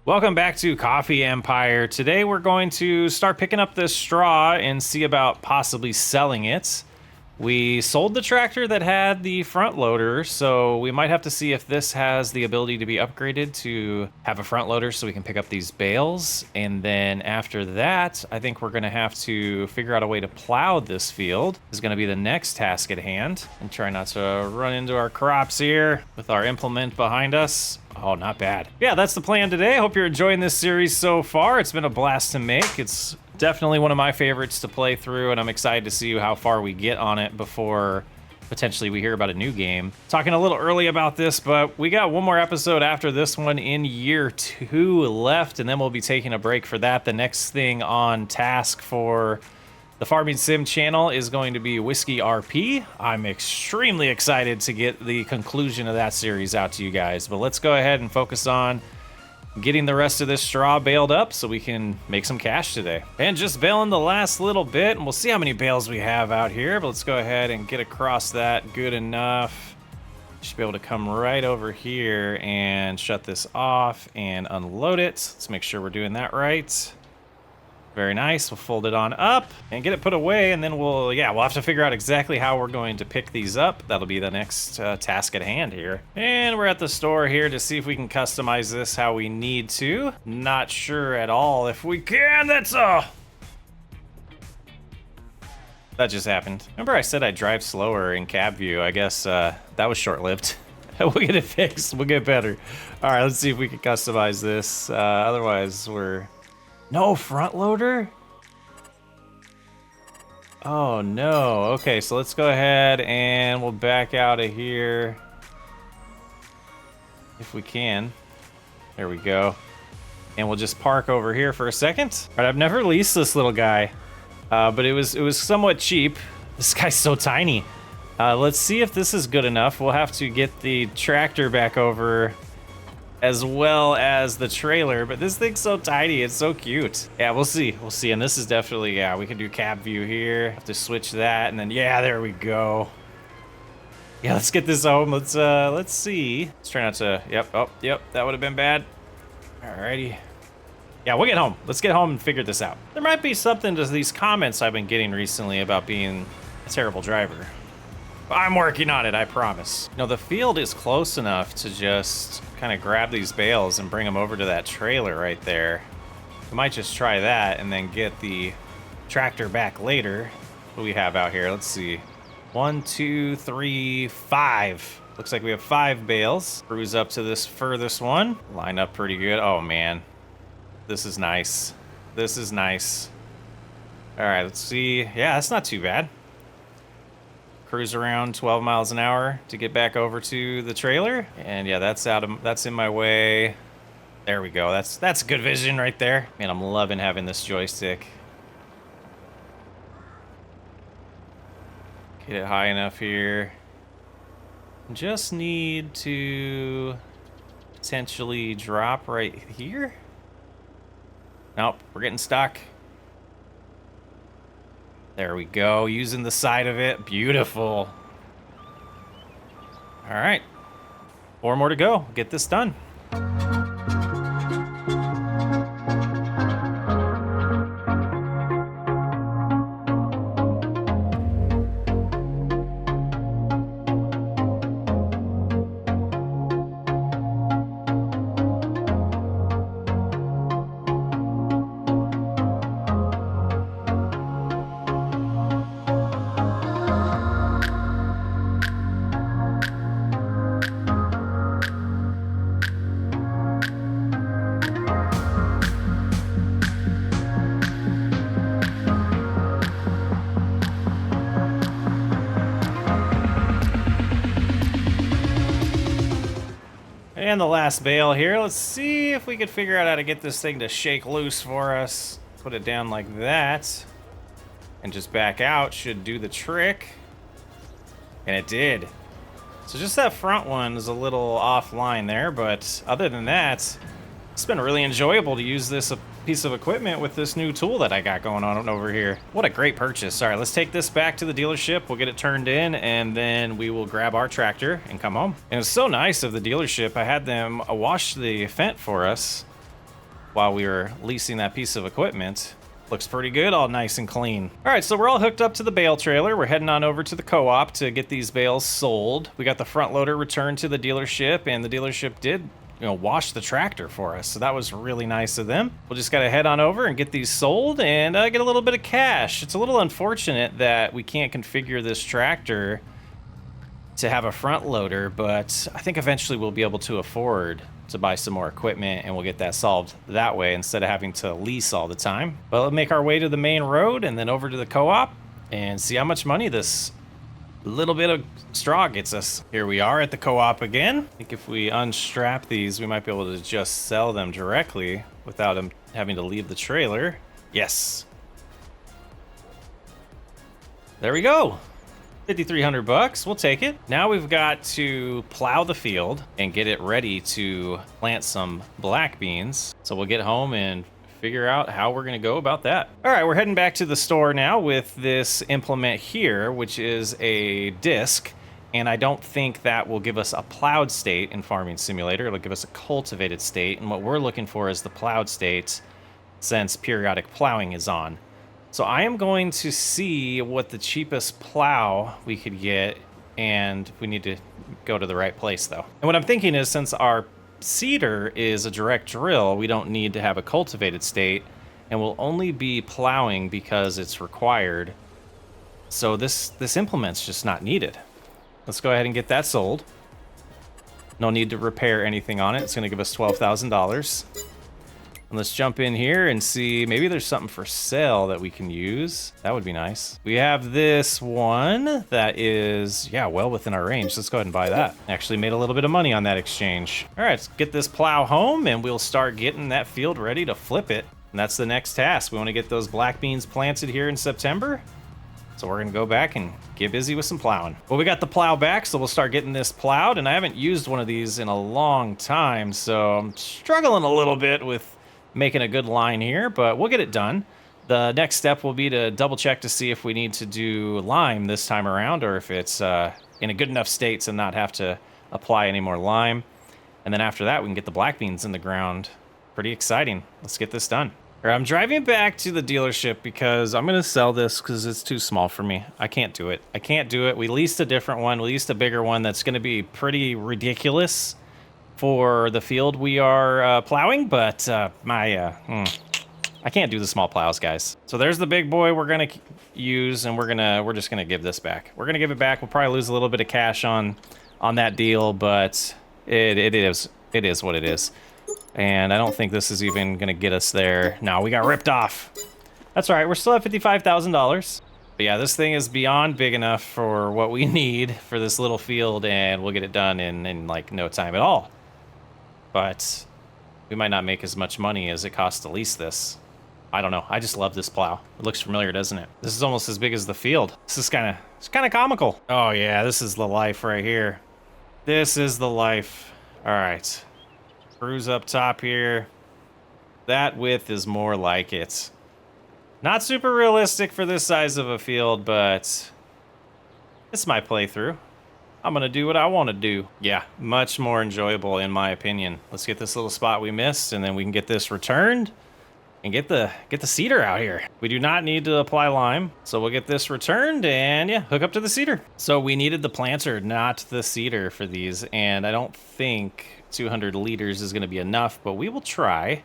Welcome back to Coffee Empire. Today we're going to start picking up this straw and see about possibly selling it. We sold the tractor that had the front loader, so we might have to see if this has the ability to be upgraded to have a front loader so we can pick up these bales. And then after that, I think we're gonna have to figure out a way to plow this field. This is gonna be the next task at hand. And try not to run into our crops here with our implement behind us. Oh, not bad. Yeah, that's the plan today. I hope you're enjoying this series so far. It's been a blast to make. It's definitely one of my favorites to play through, and I'm excited to see how far we get on it before potentially we hear about a new game. Talking a little early about this, but we got one more episode after this one in year 2 left, and then we'll be taking a break for that. The next thing on task for the Farming Sim channel is going to be Whiskey RP. I'm extremely excited to get the conclusion of that series out to you guys, but let's go ahead and focus on getting the rest of this straw baled up so we can make some cash today. And just baling the last little bit, and we'll see how many bales we have out here, but let's go ahead and get across that good enough. Should be able to come right over here and shut this off and unload it. Let's make sure we're doing that right. Very nice. We'll fold it on up and get it put away, and then we'll have to figure out exactly how we're going to pick these up. That'll be the next task at hand here. And we're at the store here to see if we can customize this how we need to. Not sure at all if we can. That just happened. Remember I said I'd drive slower in cab view. I guess that was short-lived. We'll get it fixed. We'll get better. All right, let's see if we can customize this. Otherwise, we're... No front loader? Oh no. Okay, so let's go ahead and we'll back out of here if we can. There we go. And we'll just park over here for a second. All right, I've never leased this little guy, but it was somewhat cheap. This guy's so tiny. Let's see if this is good enough. We'll have to get the tractor back over as well as the trailer, but this thing's so tiny, it's so cute. Yeah, we'll see, and this is definitely, yeah, we can do cab view here. Have to switch that, and then, yeah, there we go. Yeah, let's get this home. Let's see. Let's try not to, yep, that would have been bad. Alrighty. Yeah, we'll get home. Let's get home and figure this out. There might be something to these comments I've been getting recently about being a terrible driver. I'm working on it, I promise. You know, the field is close enough to just kind of grab these bales and bring them over to that trailer right there. We might just try that and then get the tractor back later. What do we have out here? Let's see. 1, 2, 3, 5. Looks like we have 5 bales. Cruise up to this furthest one. Line up pretty good. Oh man, this is nice. This is nice. All right, let's see. Yeah, that's not too bad. Cruise around 12 miles an hour to get back over to the trailer. And yeah, that's in my way. There we go. That's good vision right there. Man, I'm loving having this joystick. Get it high enough here. Just need to potentially drop right here. Nope, we're getting stuck. There we go, using the side of it. Beautiful. All right, 4 more to go. Get this done. And the last bale here. Let's see if we could figure out how to get this thing to shake loose for us. Put it down like that. And just back out should do the trick. And it did. So just that front one is a little offline there, but other than that, it's been really enjoyable to use this piece of equipment with this new tool that I got going on over here. What a great purchase. All right, let's take this back to the dealership. We'll get it turned in, and then we will grab our tractor and come home. And it was so nice of the dealership. I had them wash the Fendt for us. while we were leasing that piece of equipment. Looks pretty good, all nice and clean. All right, so we're all hooked up to the bale trailer. We're heading on over to the co-op to get these bales sold. We got the front loader returned to the dealership, and the dealership did, wash the tractor for us. So that was really nice of them. We'll just gotta head on over and get these sold and get a little bit of cash. It's a little unfortunate that we can't configure this tractor to have a front loader, but I think eventually we'll be able to afford to buy some more equipment, and we'll get that solved that way instead of having to lease all the time. But let's make our way to the main road and then over to the co-op and see how much money this little bit of straw gets us. Here we are at the co-op again. I think if we unstrap these, we might be able to just sell them directly without them having to leave the trailer. Yes. There we go. 5,300 bucks, we'll take it. Now we've got to plow the field and get it ready to plant some black beans. So we'll get home and figure out how we're gonna go about that. All right, we're heading back to the store now with this implement here, which is a disc. And I don't think that will give us a plowed state in Farming Simulator. It'll give us a cultivated state. And what we're looking for is the plowed state, since periodic plowing is on. So I am going to see what the cheapest plow we could get, and we need to go to the right place though. And what I'm thinking is, since our seeder is a direct drill, we don't need to have a cultivated state, and we'll only be plowing because it's required. So this implement's just not needed. Let's go ahead and get that sold. No need to repair anything on it. It's gonna give us $12,000. And let's jump in here and see, maybe there's something for sale that we can use. That would be nice. We have this one that is, yeah, well within our range. Let's go ahead and buy that. Actually made a little bit of money on that exchange. All right, let's get this plow home and we'll start getting that field ready to flip it. And that's the next task. We want to get those black beans planted here in September. So we're gonna go back and get busy with some plowing. Well, we got the plow back, so we'll start getting this plowed. And I haven't used one of these in a long time, so I'm struggling a little bit with making a good line here, but we'll get it done. The next step will be to double check to see if we need to do lime this time around, or if it's in a good enough state to not have to apply any more lime. And then after that, we can get the black beans in the ground. Pretty exciting. Let's get this done. All right, I'm driving back to the dealership because I'm gonna sell this because it's too small for me. I can't do it. I can't do it. We leased a different one. We leased a bigger one that's gonna be pretty ridiculous for the field we are plowing, but I can't do the small plows, guys. So there's the big boy we're gonna use, and we're just gonna give this back. We're gonna give it back. We'll probably lose a little bit of cash on that deal, but it is what it is. And I don't think this is even gonna get us there. No, we got ripped off. That's all right. We're still at $55,000. But yeah, this thing is beyond big enough for what we need for this little field, and we'll get it done in like no time at all. But we might not make as much money as it costs to lease this. I don't know. I just love this plow. It looks familiar, doesn't it? This is almost as big as the field. This is kind of comical. Oh yeah, this is the life right here. This is the life. All right. Cruise up top here. That width is more like it. Not super realistic for this size of a field, but it's my playthrough. I'm gonna do what I want to do. Yeah, much more enjoyable in my opinion. Let's get this little spot we missed, and then we can get this returned and get the seeder out here. We do not need to apply lime, so we'll get this returned and yeah, hook up to the seeder. So we needed the planter, not the seeder for these, and I don't think 200 liters is gonna be enough, but we will try.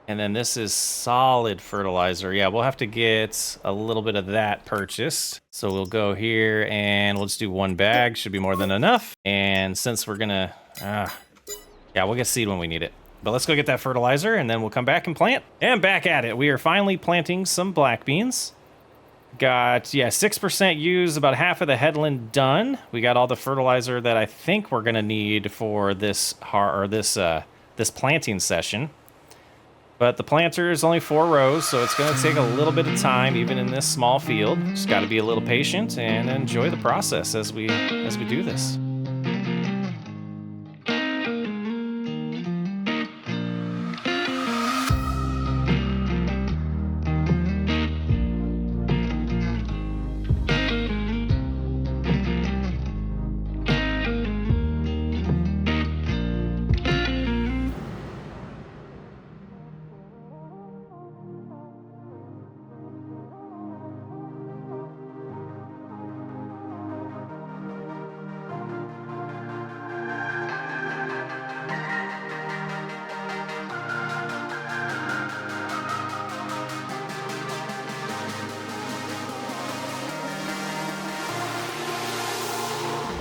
And then this is solid fertilizer. Yeah, we'll have to get a little bit of that purchased. So we'll go here and we'll just do 1 bag. Should be more than enough. And since we're gonna, yeah, we'll get seed when we need it. But let's go get that fertilizer and then we'll come back and plant. And back at it. We are finally planting some black beans. Got, yeah, 6% used, about half of the headland done. We got all the fertilizer that I think we're gonna need for this this planting session. But the planter is only 4 rows, so it's going to take a little bit of time, even in this small field. Just got to be a little patient and enjoy the process as we do this.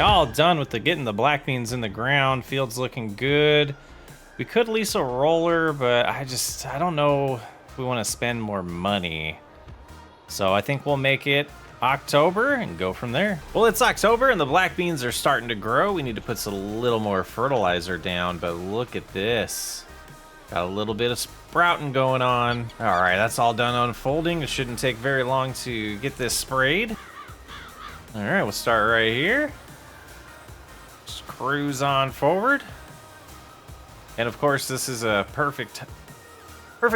all done with getting the black beans in the ground. Field's looking good. We could lease a roller, but I don't know if we want to spend more money. So I think we'll make it October and go from there. Well, it's October and the black beans are starting to grow. We need to put a little more fertilizer down, but look at this. Got a little bit of sprouting going on. All right, that's all done unfolding. It shouldn't take very long to get this sprayed. All right, we'll start right here. Just cruise on forward. And of course, this is a perfect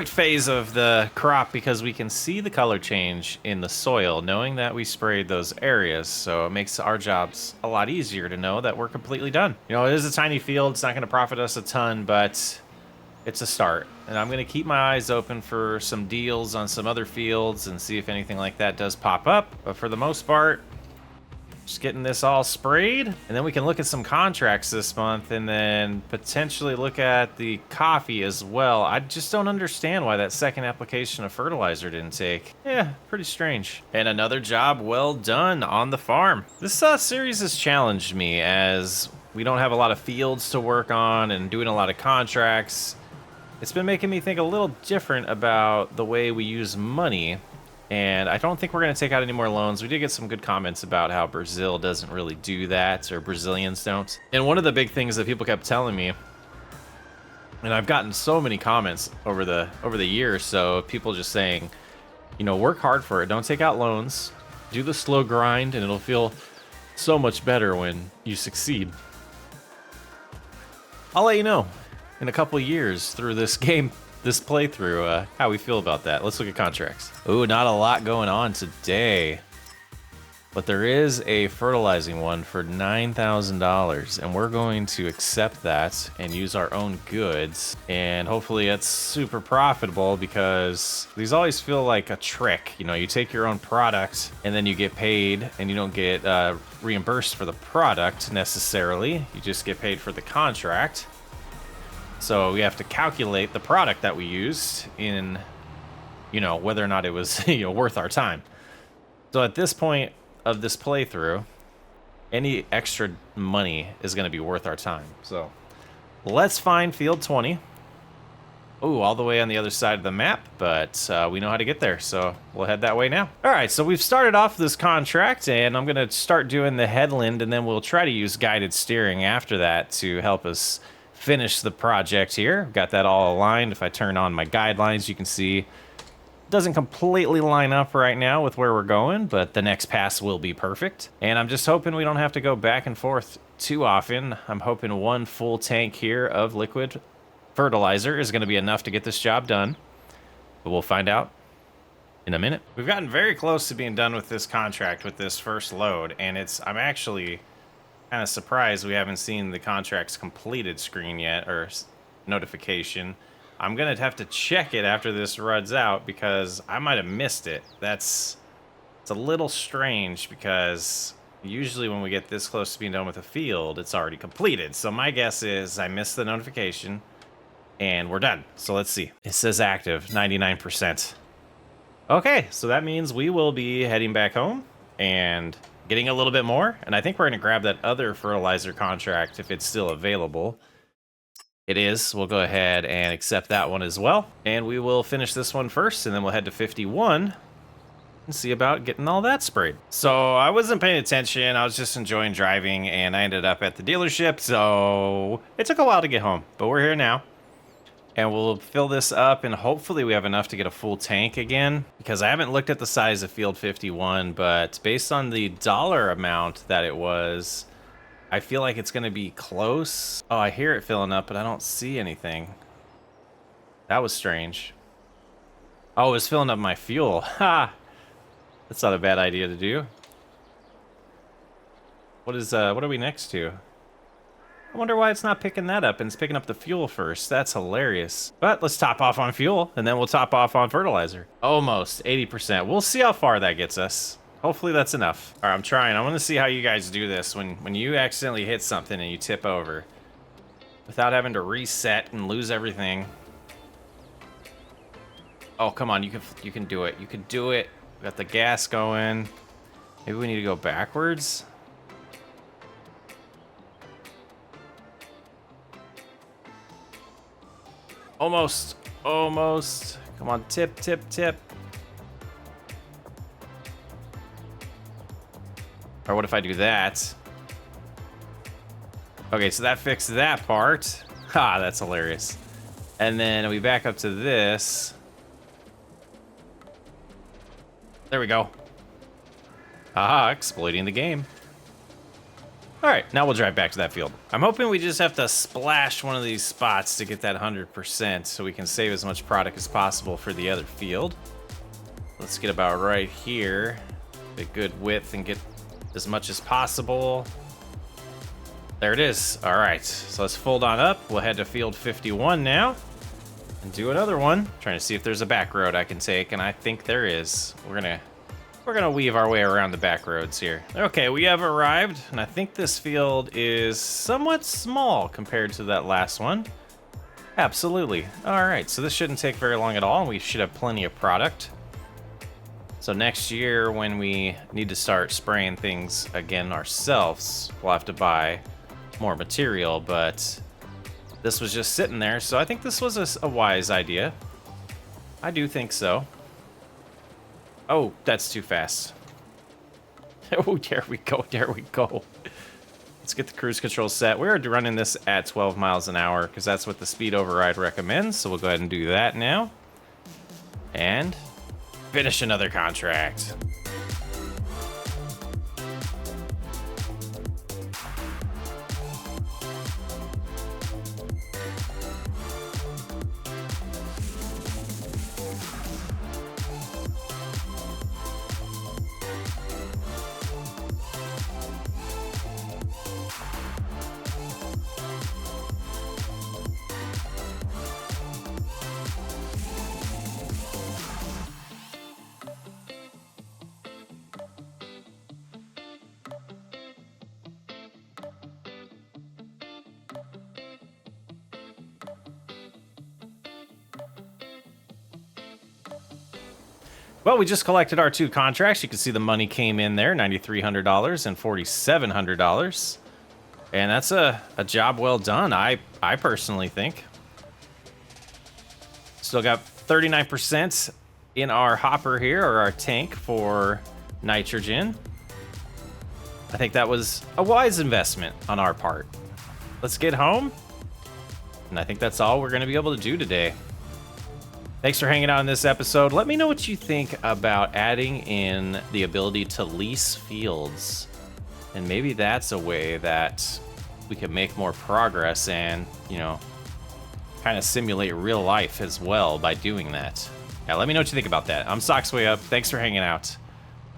phase of the crop because we can see the color change in the soil, knowing that we sprayed those areas. So it makes our jobs a lot easier to know that we're completely done. You know, it is a tiny field. It's not going to profit us a ton, but it's a start. And I'm going to keep my eyes open for some deals on some other fields and see if anything like that does pop up. But for the most part, just getting this all sprayed, and then we can look at some contracts this month and then potentially look at the coffee as well. I just don't understand why that second application of fertilizer didn't take. Yeah, pretty strange. And another job well done on the farm. This series has challenged me as we don't have a lot of fields to work on and doing a lot of contracts. It's been making me think a little different about the way we use money. And I don't think we're going to take out any more loans. We did get some good comments about how Brazil doesn't really do that, or Brazilians don't. And one of the big things that people kept telling me, and I've gotten so many comments over the year or so, people just saying, you know, work hard for it. Don't take out loans. Do the slow grind, and it'll feel so much better when you succeed. I'll let you know in a couple years through this game. This playthrough, how we feel about that. Let's look at contracts. Ooh, not a lot going on today. But there is a fertilizing one for $9,000, and we're going to accept that and use our own goods. And hopefully it's super profitable because these always feel like a trick. You know, you take your own product and then you get paid and you don't get reimbursed for the product necessarily. You just get paid for the contract. So we have to calculate the product that we used in, you know, whether or not it was, you know, worth our time. So at this point of this playthrough, any extra money is going to be worth our time. So let's find field 20. Ooh, all the way on the other side of the map, but we know how to get there, so we'll head that way now. All right, so we've started off this contract, and I'm going to start doing the headland, and then we'll try to use guided steering after that to help us finish the project here. Got that all aligned. If I turn on my guidelines, you can see it doesn't completely line up right now with where we're going, but the next pass will be perfect. And I'm just hoping we don't have to go back and forth too often. I'm hoping one full tank here of liquid fertilizer is going to be enough to get this job done, but we'll find out in a minute. We've gotten very close to being done with this contract with this first load, and I'm actually kind of surprised we haven't seen the contracts completed screen yet, or notification. I'm gonna have to check it after this runs out because I might have missed it. It's a little strange because usually when we get this close to being done with a field, it's already completed. So my guess is I missed the notification and we're done. So let's see. It says active, 99%. Okay, so that means we will be heading back home and getting a little bit more, and I think we're going to grab that other fertilizer contract if it's still available. It is. We'll go ahead and accept that one as well, and we will finish this one first, and then we'll head to 51 and see about getting all that sprayed. So I wasn't paying attention. I was just enjoying driving, and I ended up at the dealership, so it took a while to get home, but we're here now. And we'll fill this up, and hopefully we have enough to get a full tank again, because I haven't looked at the size of Field 51, but based on the dollar amount that it was, I feel like it's going to be close. Oh, I hear it filling up, but I don't see anything. That was strange. Oh, it was filling up my fuel. Ha! That's not a bad idea to do. What are we next to? I wonder why it's not picking that up and it's picking up the fuel first. That's hilarious. But let's top off on fuel and then we'll top off on fertilizer. Almost 80%. We'll see how far that gets us. Hopefully that's enough. All right, I'm trying. I want to see how you guys do this when you accidentally hit something and you tip over without having to reset and lose everything. Oh, come on. You can do it. You can do it. We got the gas going. Maybe we need to go backwards. Almost. Almost. Come on, tip, tip, tip. Or what if I do that? Okay, so that fixed that part. Ha, that's hilarious. And then we back up to this. There we go. Aha, exploiting the game. All right, now we'll drive back to that field. I'm hoping we just have to splash one of these spots to get that 100% so we can save as much product as possible for the other field. Let's get about right here. A good width and get as much as possible. There it is. All right, so let's fold on up. We'll head to field 51 now and do another one. Trying to see if there's a back road I can take, and I think there is. We're gonna weave our way around the back roads here. Okay, we have arrived, and I think this field is somewhat small compared to that last one. Absolutely. All right, so this shouldn't take very long at all, and we should have plenty of product. So next year, when we need to start spraying things again ourselves, we'll have to buy more material, but this was just sitting there, so I think this was a wise idea. I do think so. Oh, that's too fast. Oh, there we go, there we go. Let's get the cruise control set. We're running this at 12 miles an hour because that's what the speed override recommends, so we'll go ahead and do that now. And finish another contract. Well, we just collected our 2 contracts. You can see the money came in there, $9,300 and $4,700. And that's a job well done, I personally think. Still got 39% in our hopper here, or our tank for nitrogen. I think that was a wise investment on our part. Let's get home. And I think that's all we're going to be able to do today. Thanks for hanging out in this episode. Let me know what you think about adding in the ability to lease fields. And maybe that's a way that we can make more progress and, you know, kind of simulate real life as well by doing that. Yeah, let me know what you think about that. I'm Socksway Up. Thanks for hanging out.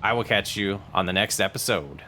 I will catch you on the next episode.